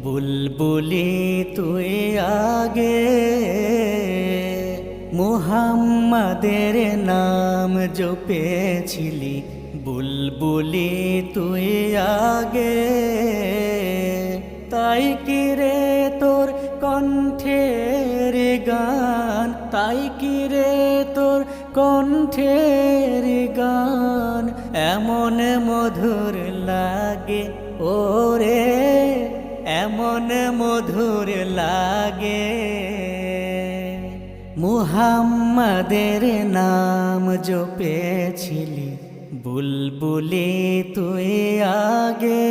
বুলবুলি তুই আগে, মুহাম্মাদের নাম জপেছিলি। বুলবুলি তুই আগে, তাই কি রে তোর কণ্ঠের গান, তাই কি রে তোর কণ্ঠের গান এমন মধুর লাগে ওরে, এমন মধুর লাগে। মুহাম্মাদের নাম জপেছিলি, বুলবুলি তুই আগে।